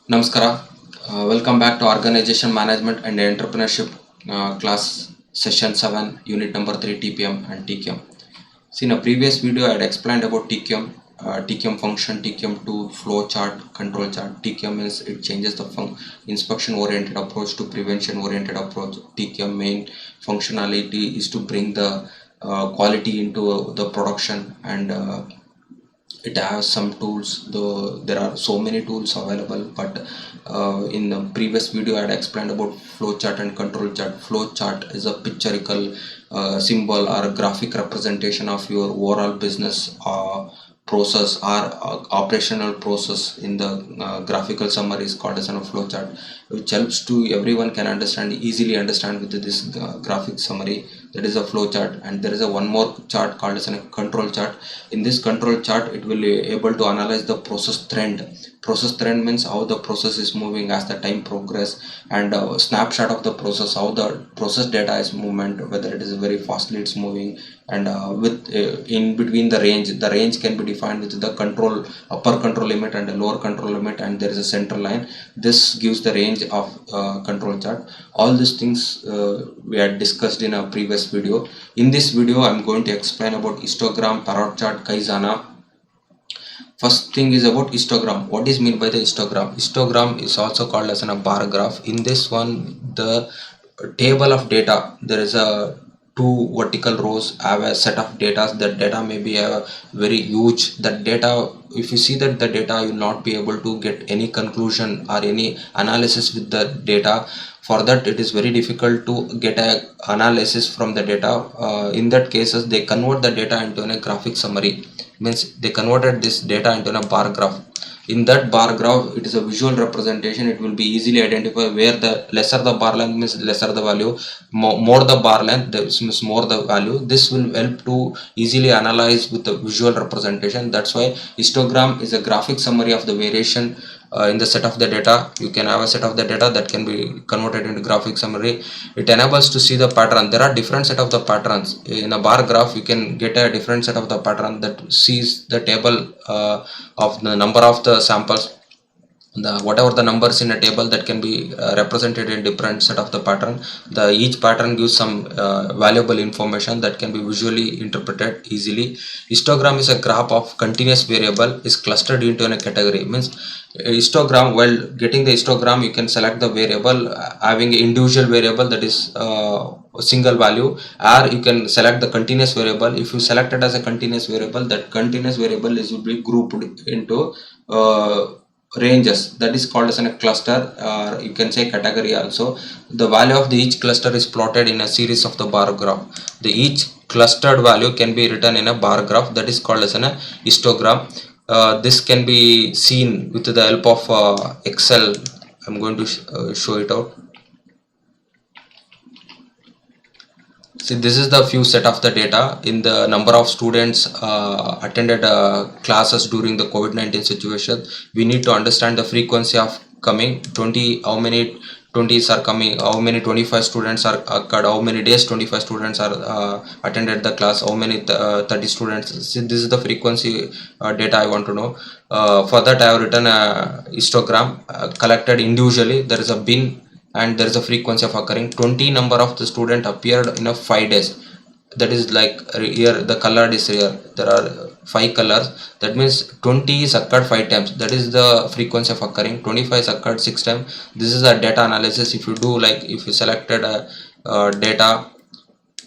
Namaskara. Welcome back to Organization Management and Entrepreneurship class session 7, unit number 3, TPM and TQM. See, in a previous video, I had explained about TQM, TQM function, TQM to flow chart, control chart. TQM means it changes the inspection oriented approach to prevention oriented approach. TQM main functionality is to bring the quality into the production, and it has some tools, though there are so many tools available. But in the previous video I had explained about flow chart and control chart. Flow chart is a pictorial symbol or a graphic representation of your overall business process or operational process. In the graphical summary is called as a flow chart, which helps to everyone can understand, easily understand with this graphic summary. That is a flow chart. And there is a one more chart called as a control chart. In this control chart, it will be able to analyze the process trend. Process trend means how the process is moving as the time progress, and a snapshot of the process, how the process data is movement, whether it is very fastly it's moving, and with in between the range can be defined with the control upper control limit and a lower control limit, and there is a center line. This gives the range of control chart. All these things we had discussed in a previous video. In this video I'm going to explain about histogram, parrot chart, Kaizana. First thing is about histogram. What is meant by the histogram? Histogram is also called as a bar graph. In this one, the table of data, there is a two vertical rows have a set of data. That data may be a very huge. That data, if you see that the data, you will not be able to get any conclusion or any analysis with the data. For that, it is very difficult to get a analysis from the data. In that cases, they convert the data into a graphic summary. Means they converted this data into a bar graph. In that bar graph, it is a visual representation. It will be easily identified where the lesser the bar length means lesser the value, more the bar length this means more the value. This will help to easily analyze with the visual representation. That's why histogram is a graphic summary of the variation in the set of the data. You can have a set of the data that can be converted into graphic summary. It enables to see the pattern. There are different set of the patterns in a bar graph. You can get a different set of the pattern that sees the table of the number of the samples, the whatever the numbers in a table that can be represented in different set of the pattern. The each pattern gives some valuable information that can be visually interpreted easily. Histogram is a graph of continuous variable is clustered into a category. Means histogram, while getting the histogram, you can select the variable having an individual variable, that is a single value, or you can select the continuous variable. If you select it as a continuous variable, that continuous variable is will be grouped into ranges, that is called as a cluster, or you can say category also. The value of the each cluster is plotted in a series of the bar graph. The each clustered value can be written in a bar graph, that is called as a histogram. This can be seen with the help of Excel. I'm going to show it out. See, this is the few set of the data in the number of students attended classes during the COVID-19 situation. We need to understand the frequency of coming 20, how many 20s are coming, how many 25 students are occurred, how many days 25 students are attended the class, how many 30 students. See, this is the frequency data I want to know. For that I have written a histogram collected individually. There is a bin and there is a frequency of occurring. 20 number of the student appeared in a 5 days. That is like here the colored is here. There are 5 colors. That means 20 is occurred 5 times. That is the frequency of occurring. 25 is occurred 6 times. This is a data analysis. If you do, like if you selected a data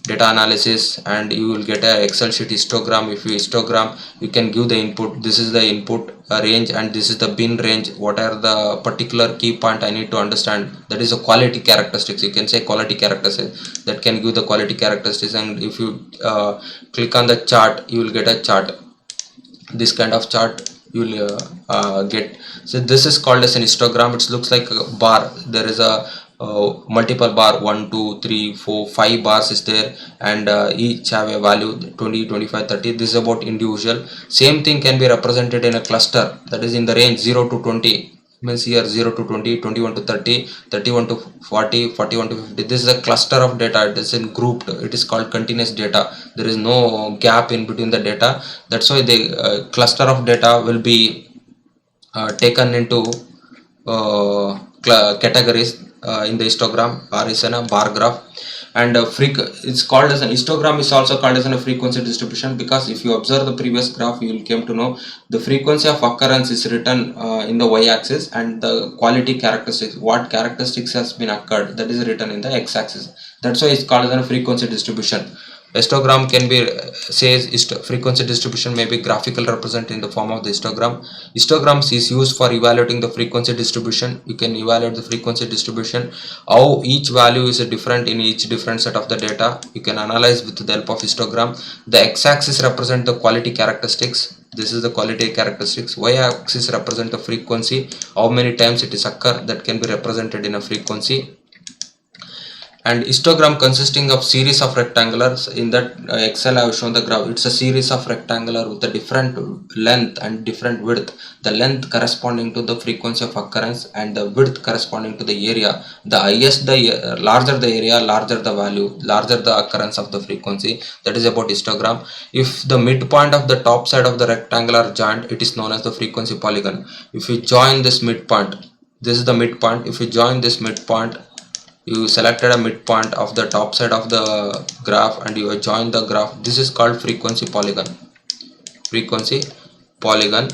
analysis, and you will get a Excel sheet histogram. If you histogram, you can give the input. This is the input range and this is the bin range. What are the particular key point I need to understand? That is a quality characteristics. You can say quality characteristics that can give the quality characteristics. And if you click on the chart, you will get a chart. This kind of chart you will get. So this is called as an histogram. It looks like a bar. There is a multiple bar, 1 2 3 4 5 bars is there, and each have a value 20 25 30. This is about individual. Same thing can be represented in a cluster, that is in the range 0 to 20. Means here 0 to 20, 21 to 30, 31 to 40, 41 to 50. This is a cluster of data. It is in grouped. It is called continuous data. There is no gap in between the data. That's why the cluster of data will be taken into categories in the histogram or is in a bar graph. And it's called as an histogram is also called as a frequency distribution, because if you observe the previous graph you will came to know the frequency of occurrence is written in the y-axis, and the quality characteristics, what characteristics has been occurred, that is written in the x-axis. That's why it's called as a frequency distribution. Histogram can be says frequency distribution may be graphical represented in the form of the histogram. Histograms is used for evaluating the frequency distribution. You can evaluate the frequency distribution, how each value is different in each different set of the data. You can analyze with the help of histogram. The x-axis represent the quality characteristics. This is the quality characteristics. Y-axis represent the frequency, how many times it is occur, that can be represented in a frequency. And histogram consisting of series of rectangulars. In that excel I have shown the graph. It's a series of rectangular with a different length and different width. The length corresponding to the frequency of occurrence and the width corresponding to the area. The highest the larger the area, larger the value, larger the occurrence of the frequency. That is about histogram. If the midpoint of the top side of the rectangular joint, it is known as the frequency polygon. If you join this midpoint, this is the midpoint. If you join this midpoint, you selected a midpoint of the top side of the graph and you have joined the graph, this is called frequency polygon. Frequency polygon.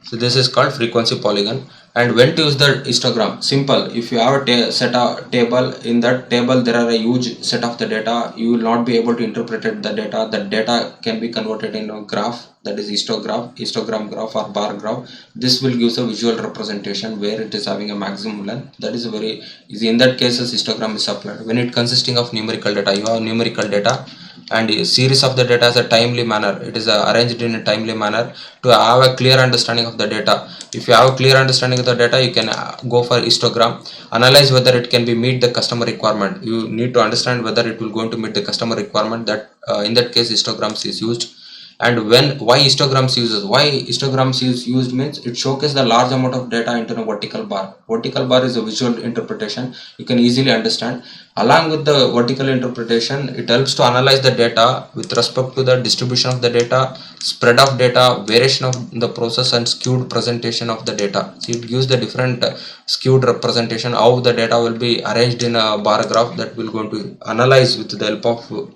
So this is called frequency polygon. And when to use the histogram? Simple. If you have a set of table, in that table there are a huge set of the data, you will not be able to interpret the data. The data can be converted into a graph, that is histogram graph or bar graph. This will give a visual representation where it is having a maximum length. That is very easy. In that case, histogram is applied. When it consisting of numerical data, you have numerical data and a series of the data as a timely manner. It is arranged in a timely manner to have a clear understanding of the data. If you have a clear understanding of the data, you can go for histogram. Analyze whether it can be meet the customer requirement. You need to understand whether it will going to meet the customer requirement. That in that case histograms is used. And why histograms is used means it showcases the large amount of data into a vertical bar. Vertical bar is a visual interpretation, you can easily understand. Along with the vertical interpretation, it helps to analyze the data with respect to the distribution of the data, spread of data, variation of the process, and skewed presentation of the data. So it gives the different skewed representation, how the data will be arranged in a bar graph, that will going to analyze with the help of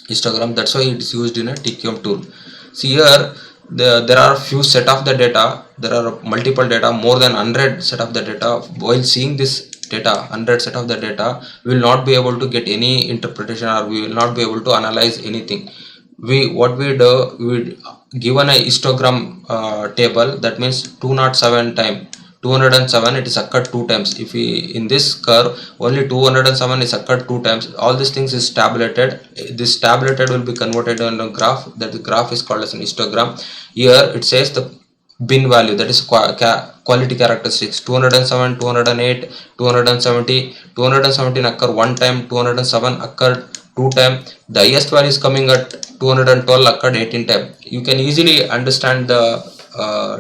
histogram. That's why it is used in a TQM tool. See here, there are few set of the data, there are multiple data, more than 100 set of the data. While seeing this data, 100 set of the data, we will not be able to get any interpretation, or we will not be able to analyze anything. What we do, we given a histogram table, that means 207 time 207, it is occurred 2 times. If we in this curve only 207 is occurred 2 times, all these things is tabulated. This tabulated will be converted into a graph. That the graph is called as an histogram. Here it says the bin value, that is quality characteristics: 207, 208, 270. 217 occur 1 time, 207 occurred 2 time. The highest value is coming at 212 occurred 18 time. You can easily understand the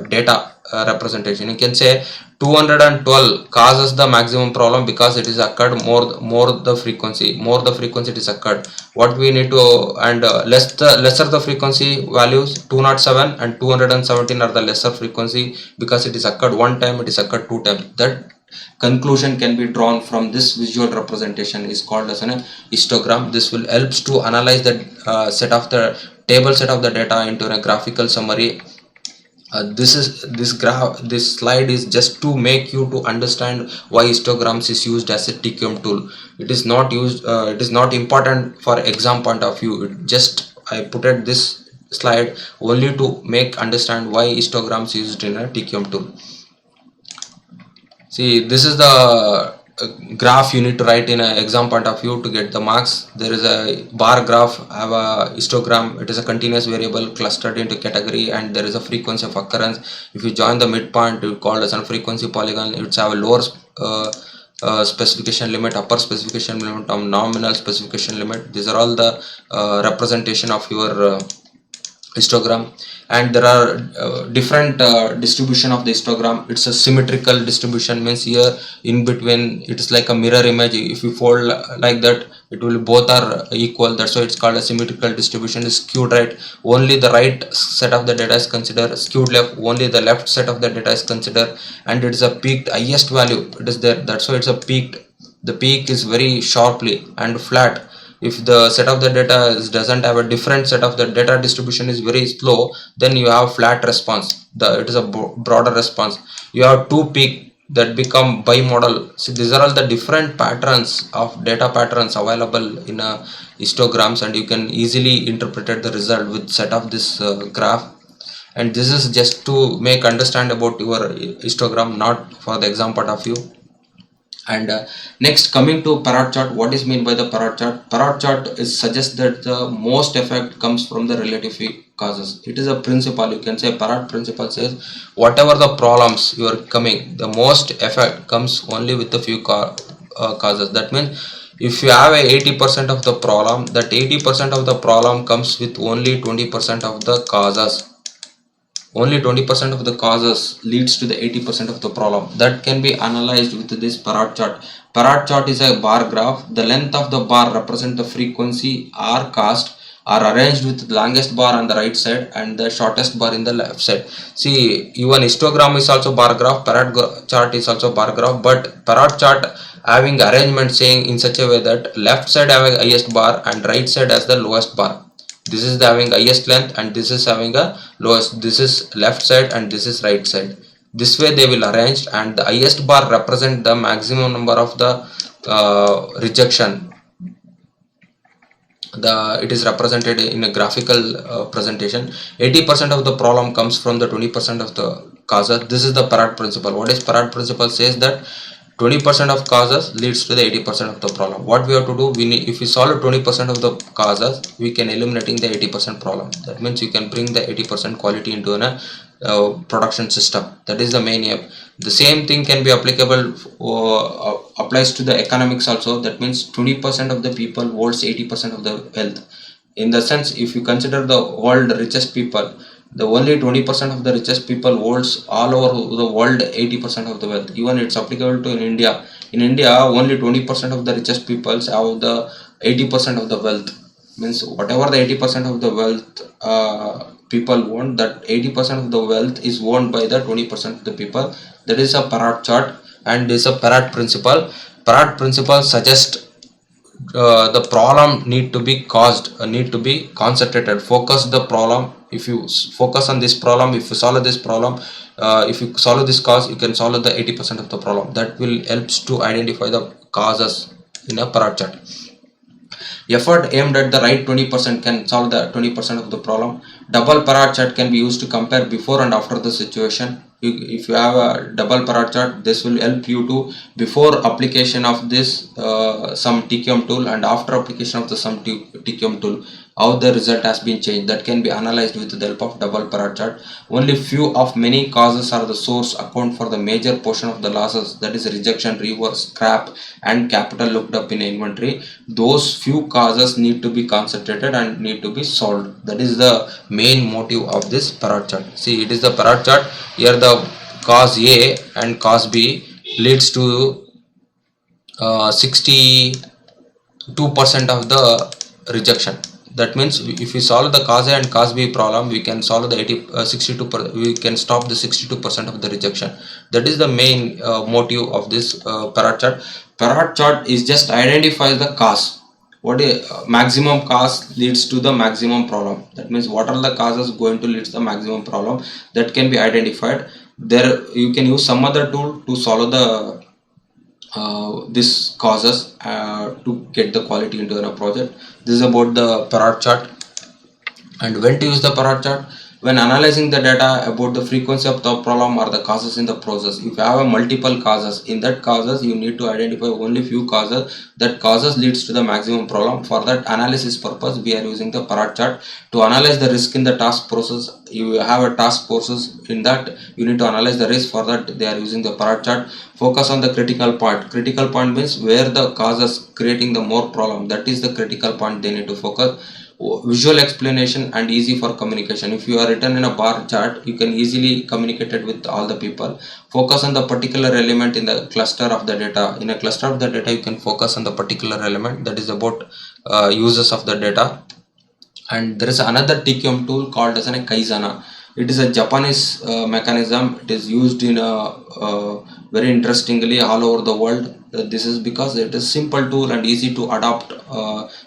data representation. You can say 212 causes the maximum problem because it is occurred more the frequency it is occurred. What we need to, and lesser the frequency values, 207 and 217 are the lesser frequency because it is occurred 1 time, it is occurred 2 times. That conclusion can be drawn from this visual representation, is called as an histogram. This will helps to analyze the set of the table set of the data into a graphical summary. This slide is just to make you to understand why histograms is used as a TQM tool. It is not used, it is not important for exam point of view. I put it this slide only to make understand why histograms used in a TQM tool. See, this is the graph you need to write in an exam point of view to get the marks. There is a bar graph, have a histogram. It is a continuous variable clustered into category, and there is a frequency of occurrence. If you join the midpoint, you call as a frequency polygon. It's have a lower specification limit, upper specification limit, nominal specification limit. These are all the representation of your histogram, and there are different distribution of the histogram. It's a symmetrical distribution, means here in between it is like a mirror image. If you fold like that, it will both are equal. That's why it's called a symmetrical distribution. Is skewed right, only the right set of the data is considered. Skewed left, only the left set of the data is considered. And it is a peaked highest value, it is there. That's why it's a peaked. The peak is very sharply and flat. If the set of the data doesn't have a different set of the data distribution is very slow, then you have flat response. It is a broader response. You have two peak that become bimodal. So these are all the different patterns of data patterns available in a histograms, and you can easily interpret the result with set of this graph. And this is just to make understand about your histogram, not for the exam point of view. And next, coming to parrot chart, what is mean by the parrot chart? Parrot chart is suggests that the most effect comes from the relative causes. It is a principle, you can say parrot principle says whatever the problems you are coming, the most effect comes only with the few causes. That means if you have a 80% of the problem, that 80% of the problem comes with only 20% of the causes. Only 20% of the causes leads to the 80% of the problem. That can be analyzed with this parrot chart. Parrot chart is a bar graph. The length of the bar represents the frequency or cost, are arranged with the longest bar on the right side and the shortest bar in the left side. See, even histogram is also bar graph, parrot chart is also bar graph, but parrot chart having arrangement saying in such a way that left side having highest bar and right side has the lowest bar. This is the having highest length and this is having a lowest. This is left side and this is right side. This way they will arrange, and the highest bar represent the maximum number of the rejection. It is represented in a graphical presentation. 80% of the problem comes from the 20% of the causes. This is the parrot principle. What is parrot principle says that 20% of causes leads to the 80% of the problem. What we have to do, we need, if we solve 20% of the causes, we can eliminating the 80% problem. That means you can bring the 80% quality into a production system. That is the main aim. The same thing can be applicable applies to the economics also. That means 20% of the people holds 80% of the wealth. In the sense, if you consider the world richest people, the only 20% of the richest people holds all over the world 80% of the wealth. Even it's applicable to in India. In India, only 20% of the richest people have the 80% of the wealth. Means whatever the 80% of the wealth people own, that 80% of the wealth is owned by the 20% of the people. That is a parrot chart, and is a parrot principle. Parrot principle suggests the problem need to be caused, need to be concentrated. Focus the problem. If you focus on this problem, if you solve this problem, if you solve this cause, you can solve the 80% of the problem. That will helps to identify the causes in a parrot chart. Effort aimed at the right 20% can solve the 20% of the problem. Double parrot chart can be used to compare before and after the situation. If you have a double parrot chart, this will help you to before application of this some TQM tool and after application of the some TQM tool, how the result has been changed. That can be analyzed with the help of double parrot chart. Only few of many causes are the source account for the major portion of the losses, that is rejection, reverse, scrap and capital looked up in inventory. Those few causes need to be concentrated and need to be solved. That is the main motive of this parrot chart. See, it is the parrot chart. Here the cause A and cause B leads to 62% of the rejection. That means if we solve the cause A and cause B problem, we can solve the 62 we can stop the 62% of the rejection. That is the main motive of this parrot chart. Parrot chart is just identifies the cause. What is maximum cause leads to the maximum problem. That means what are the causes going to lead to the maximum problem, that can be identified. There you can use some other tool to solve the this causes to get the quality into a project. This is about the parrot chart. And when to use the parrot chart? When analyzing the data about the frequency of the problem or the causes in the process. If you have a multiple causes, in that causes you need to identify only few causes. That causes leads to the maximum problem. For that analysis purpose, we are using the parrot chart. To analyze the risk in the task process, you have a task process. In that you need to analyze the risk. For that they are using the parrot chart. Focus on the critical point. Critical point means where the causes creating the more problem. That is the critical point they need to focus. visual explanation and easy for communication. If you are written in a bar chart, you can easily communicate it with all the people. Focus on the particular element in the cluster of the data. In a cluster of the data, you can focus on the particular element that is about uses of the data. And there is another TQM tool called as a Kaizana. It is a Japanese mechanism. It is used in very interestingly all over the world. This is because it is simple tool and easy to adopt.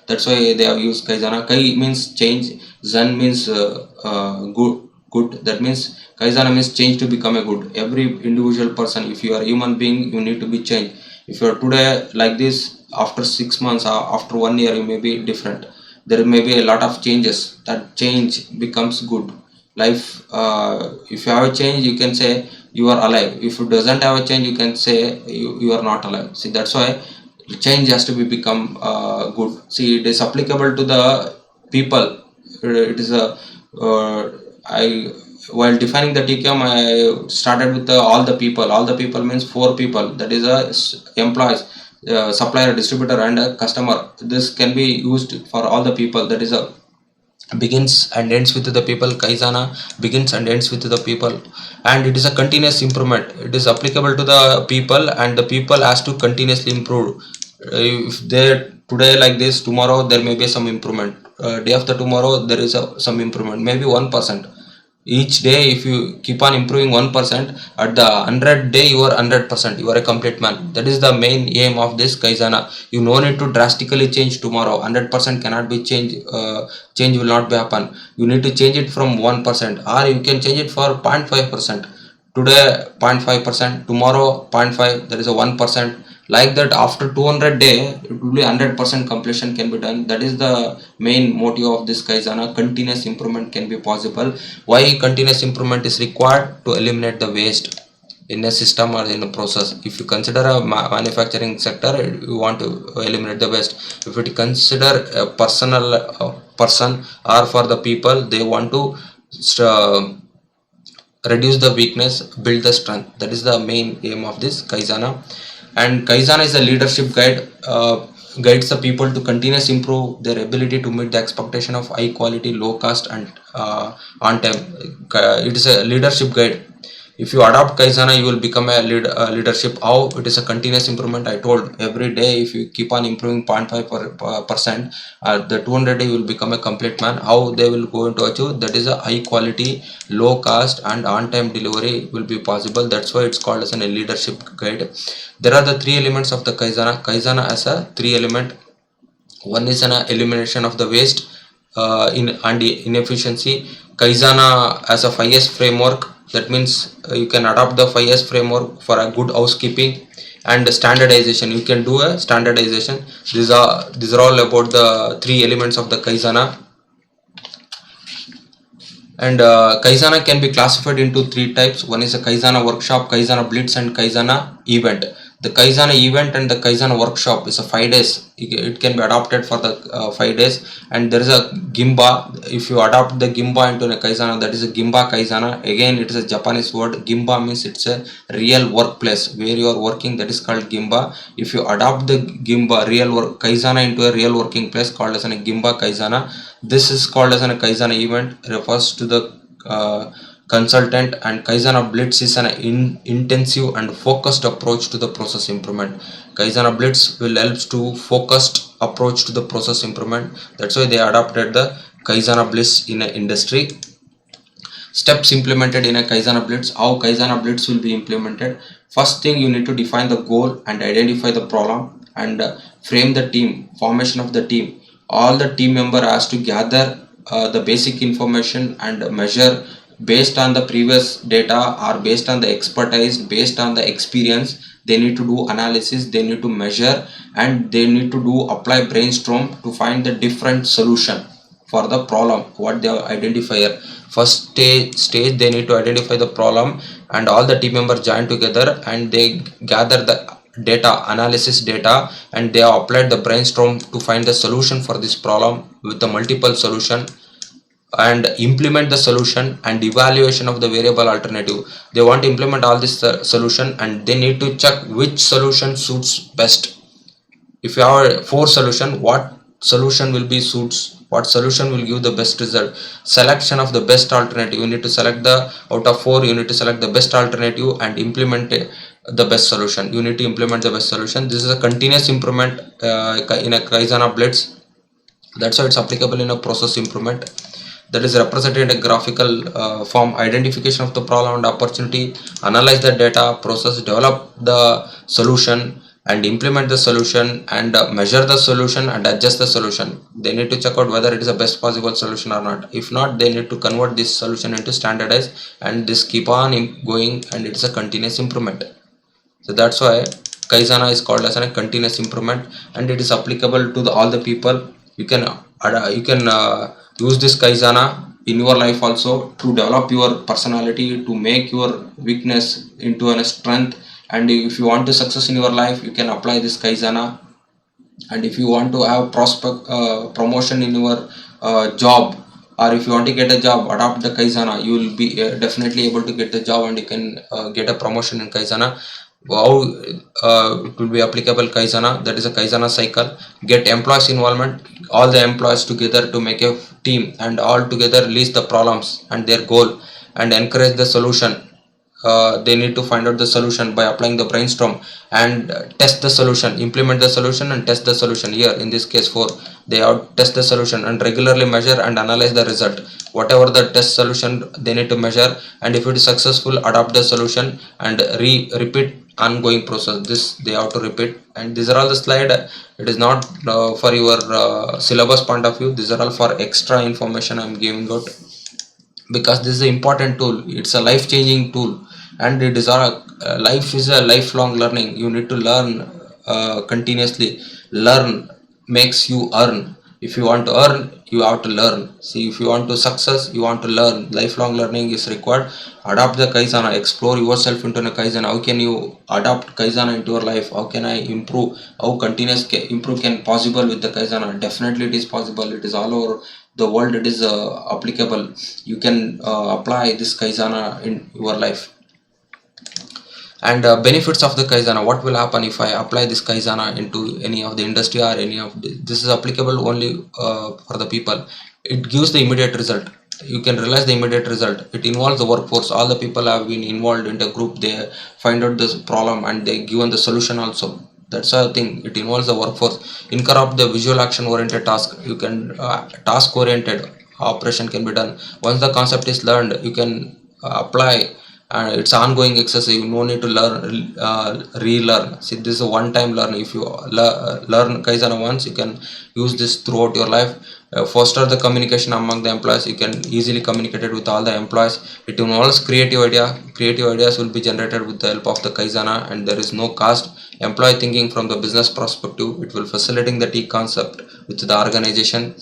That's why they have used Kaizana. Kai means change. Zan means good. Good. That means Kaizana means change to become a good. Every individual person, if you are a human being, you need to be changed. If you are today like this, after 6 months or after 1 year, you may be different. There may be a lot of changes. That change becomes good life. If you have a change, you can say you are alive. If you doesn't have a change, you can say you are not alive. See, that's why change has to be become good. See, it is applicable to the people. It is a I while defining the TQM, I started with all the people. All the people means 4 people. That is employees, supplier, distributor, and a customer. This can be used for all the people. That is a begins and ends with the people. Kaizana begins and ends with the people, and it is a continuous improvement. It is applicable to the people, and the people has to continuously improve. If they today like this, tomorrow there may be some improvement. Day after tomorrow there is some improvement, maybe 1%. Each day if you keep on improving 1%, at the 100th day you are 100%, you are a complete man. That is the main aim of this Kaizana. You no need to drastically change tomorrow. 100% cannot be changed. Change will not be happen. You need to change it from 1%, or you can change it for 0.5%. Today 0.5%, tomorrow 0.5, that is a 1%. Like that, after 200 day it will be 100% completion can be done. That is the main motive of this Kaizana. Continuous improvement can be possible. Why continuous improvement is required? To eliminate the waste in a system or in a process. If you consider a manufacturing sector, you want to eliminate the waste. If you consider a personal person, or for the people, they want to uh, reduce the weakness, build the strength. That is the main aim of this Kaizana. And Kaizana is a leadership guide, guides the people to continuously improve their ability to meet the expectation of high quality, low cost, and on time. It is a leadership guide. If you adopt Kaizana, you will become a leadership. How? It is a continuous improvement. I told every day if you keep on improving 0.5%, the 200 day you will become a complete man. How they will go into achieve? That is a high quality, low cost, and on time delivery will be possible. That's why it's called as a leadership guide. There are the 3 elements of the Kaizana. Kaizana as a 3 element. One is an elimination of the waste in and inefficiency. Kaizana as a 5S framework. That means you can adopt the 5S framework for a good housekeeping. And standardization, you can do a standardization. These are all about the 3 elements of the Kaizana. And Kaizana can be classified into 3 types. One is a Kaizana workshop, Kaizana blitz, and Kaizana event. The Kaizana event and the Kaizana workshop is a 5 days. It can be adopted for the 5 days. And there is a Gimba. If you adopt the Gimba into a Kaizana, that is a Gimba Kaizana. Again, it is a Japanese word. Gimba means it's a real workplace where you are working. That is called Gimba. If you adopt the Gimba real work Kaizana into a real working place, called as a Gimba Kaizana. This is called as a Kaizana event, refers to the consultant, and Kaizana Blitz is an intensive and focused approach to the process improvement. Kaizana Blitz will help to focused approach to the process improvement. That's why they adopted the Kaizana Blitz in an industry. Steps implemented in a Kaizana Blitz. How Kaizana Blitz will be implemented? First thing, you need to define the goal and identify the problem, and frame the team, formation of the team. All the team member has to gather the basic information and measure based on the previous data, or based on the expertise, based on the experience. They need to do analysis, they need to measure, and they need to do apply brainstorm to find the different solution for the problem what they identify here. First stage they need to identify the problem, and all the team members join together and they gather the data, analysis data, and they have applied the brainstorm to find the solution for this problem with the multiple solution, and implement the solution and evaluation of the variable alternative. They want to implement all this solution, and they need to check which solution suits best. If you have 4 solution, what solution will be suits what solution will give the best result. Selection of the best alternative, you need to select the out of 4, you need to select the best alternative and implement the best solution. You need to implement the best solution. This is a continuous improvement in a Kaizen blitz. That's why it's applicable in a process improvement. That is represented in a graphical form. Identification of the problem and opportunity, analyze the data, process, develop the solution and implement the solution, and measure the solution and adjust the solution. They need to check out whether it is the best possible solution or not. If not, they need to convert this solution into standardized, and this keep on going, and it's a continuous improvement. So that's why Kaizana is called as a continuous improvement, and it is applicable to all the people. You can use this Kaizana in your life also to develop your personality, to make your weakness into a strength. And if you want to success in your life, you can apply this Kaizana. And if you want to have promotion in your job, or if you want to get a job, adopt the Kaizana. You will be definitely able to get a job, and you can get a promotion in Kaizana. How it will be applicable Kaizana, that is a Kaizana cycle. Get employees involvement, all the employees together to make a team, and all together list the problems and their goal, and encourage the solution. They need to find out the solution by applying the brainstorm, and test the solution, implement the solution and test the solution. Here in this case 4, they have test the solution and regularly measure and analyze the result. Whatever the test solution, they need to measure, and if it is successful, adopt the solution and repeat ongoing process. This they have to repeat. And these are all the slide. It is not for your syllabus point of view. These are all for extra information I'm giving out, because this is an important tool. It's a life changing tool, and it is our life is a lifelong learning. You need to learn continuously. Learn makes you earn. If you want to earn, you have to learn. See, if you want to success, you want to learn. Lifelong learning is required. Adopt the Kaizana, explore yourself into a Kaizana. How can you adopt Kaizana into your life? How can I improve? How continuous improve can possible with the Kaizana? Definitely it is possible. It is all over the world. It is applicable. You can apply this Kaizana in your life. And benefits of the Kaizana, what will happen if I apply this Kaizana into any of the industry, or any of this is applicable only for the people. It gives the immediate result. You can realize the immediate result. It involves the workforce. All the people have been involved in the group. They find out this problem and they given the solution also. That's a thing. It involves the workforce. Incorrupt the visual action oriented task. You can task oriented operation can be done. Once the concept is learned, you can apply. It's ongoing exercise. You no need to learn relearn. See, this is a one time learn. If you learn Kaizana once, you can use this throughout your life. Foster the communication among the employees. You can easily communicate it with all the employees. It involves creative idea. Creative ideas will be generated with the help of the Kaizana, and there is no cost. Employee thinking from the business perspective. It will facilitating the T concept with the organization.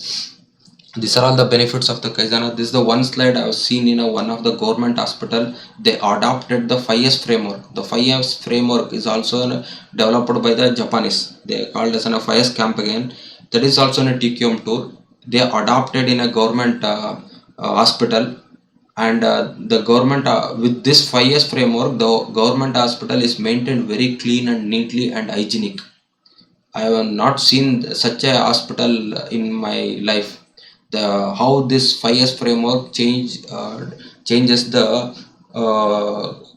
These are all the benefits of the Kaizana. This is the one slide I have seen in one of the government hospital. They adopted the 5S framework. The 5S framework is also developed by the Japanese. They called as a 5S campaign. That is also a TQM tool. They adopted in a government hospital, and the government with this 5S framework, the government hospital is maintained very clean and neatly and hygienic. I have not seen such a hospital in my life. The how this 5S framework changes the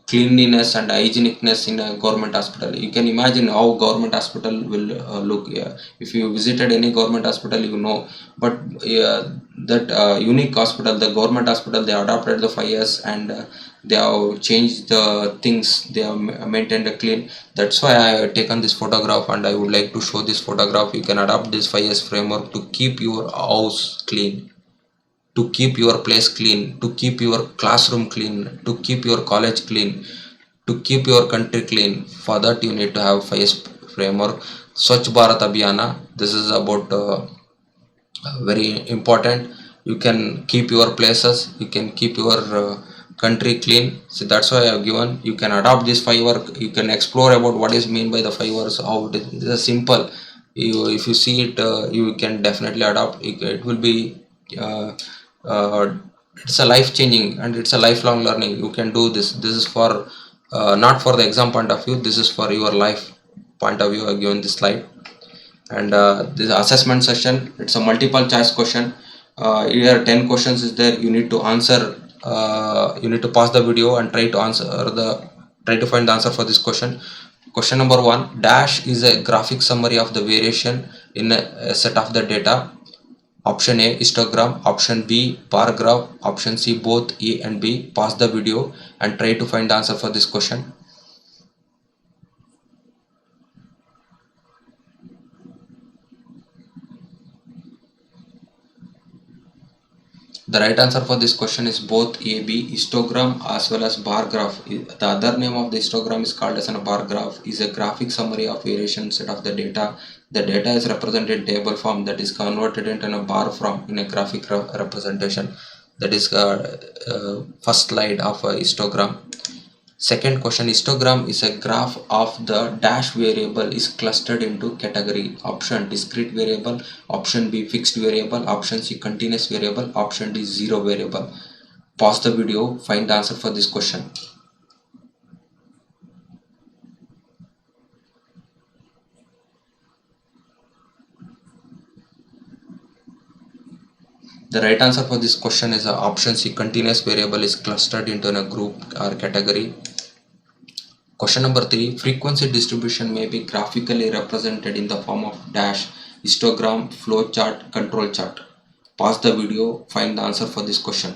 cleanliness and hygienicness in a government hospital. You can imagine how government hospital will look. If you visited any government hospital, you know. But that unique hospital, the government hospital, they adopted the 5S, and they have changed the things. They have maintained a clean. That's why I have taken this photograph, and I would like to show this photograph. You can adopt this 5S framework to keep your house clean, to keep your place clean, to keep your classroom clean, to keep your college clean, to keep your country clean. For that, you need to have 5S framework. Swachh Bharat Abhiyana. This is about very important. You can keep your places. You can keep your country clean. So that's why I have given. You can adopt this 5 work. You can explore about what is mean by the 5 words. How it is. It is simple. If you see it, you can definitely adopt. It will be. It's a life changing, and it's a lifelong learning. You can do this. This is for not for the exam point of view. This is for your life point of view. I have given this slide. And this assessment session, it's a multiple choice question. Here 10 questions is there. You need to answer. You need to pause the video and try to find the answer for this question. Question number one: dash is a graphic summary of the variation in a set of the data. Option A histogram, option B bar graph, option C both A and B. Pause the video and try to find the answer for this question. The right answer for this question is both A, B, histogram as well as bar graph. The other name of the histogram is called as a bar graph. Is a graphic summary of variation set of the data. The data is represented in table form that is converted into a bar form in a graphic representation. That is first slide of a histogram. Second question, histogram is a graph of the dash variable is clustered into category. Option discrete variable, option B fixed variable, option C continuous variable, option D zero variable. Pause the video, find the answer for this question. The right answer for this question is option C continuous variable is clustered into a group or category. Question number 3, frequency distribution may be graphically represented in the form of dash, histogram, flowchart, control chart. Pause the video, find the answer for this question.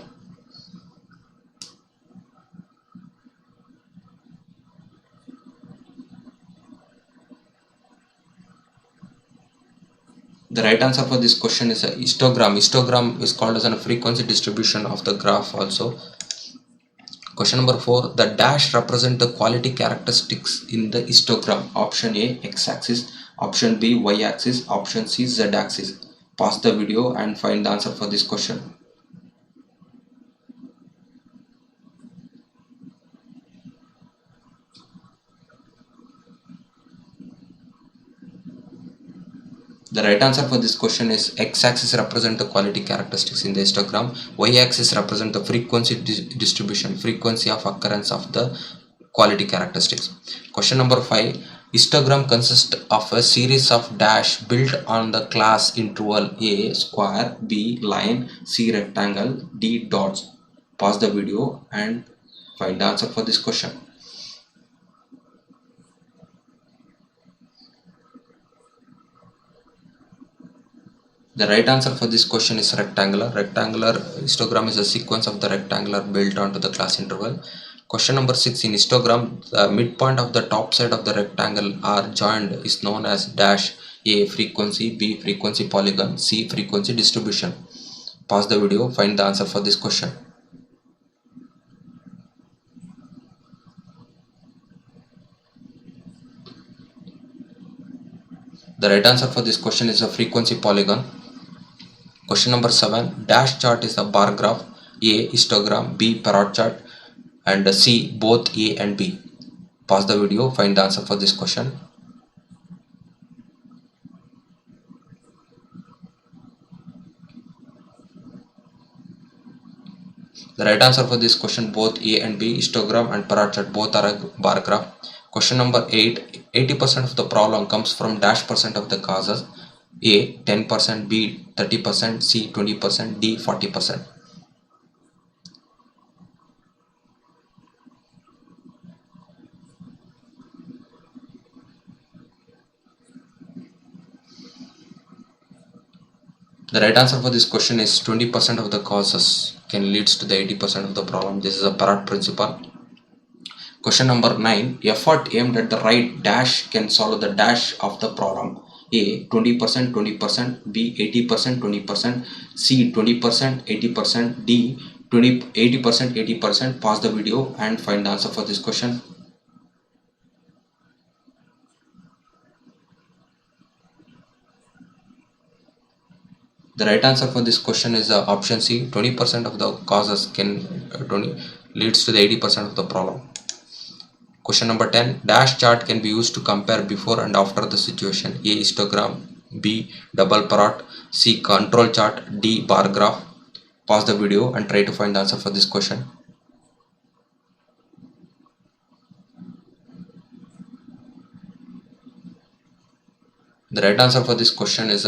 The right answer for this question is a histogram. Histogram is called as a frequency distribution of the graph also. Question number 4, the dash represent the quality characteristics in the histogram. Option A x-axis, option B y-axis, option C z-axis. Pause the video and find the answer for this question. The right answer for this question is x-axis represent the quality characteristics in the histogram, y-axis represent the frequency distribution, frequency of occurrence of the quality characteristics. Question number 5, histogram consists of a series of dash built on the class interval A square, B line, C rectangle, D dots. Pause the video and find the answer for this question. The right answer for this question is rectangular. Rectangular histogram is a sequence of the rectangular built onto the class interval. Question number 6, in histogram, the midpoint of the top side of the rectangle are joined is known as dash. A frequency, B frequency polygon, C frequency distribution. Pause the video, find the answer for this question. The right answer for this question is a frequency polygon. Question number 7, dash chart is a bar graph, A histogram, B parrot chart, and C both A and B. Pause the video, find the answer for this question. The right answer for this question, both A and B, histogram and parrot chart, both are a bar graph. Question number 8, 80% of the problem comes from dash percent of the causes. A 10%, B 30%, C 20%, D 40%. The right answer for this question is 20% of the causes can leads to the 80% of the problem. This is a Parrot principle. Question number 9, effort aimed at the right dash can solve the dash of the problem. A 20%, 20%, B 80%, 20%, C 20%, 80%, D 80%, 80%. Pause the video and find the answer for this question. The right answer for this question is option C. 20% of the causes can 20 leads to the 80% of the problem. Question number 10, dash chart can be used to compare before and after the situation. A histogram, B double parrot, C control chart, D bar graph. Pause the video and try to find the answer for this question. The right answer for this question is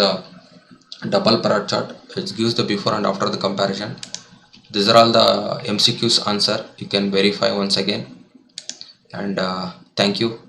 double parrot chart. It gives the before and after the comparison. These are all the MCQs answer. You can verify once again. And thank you.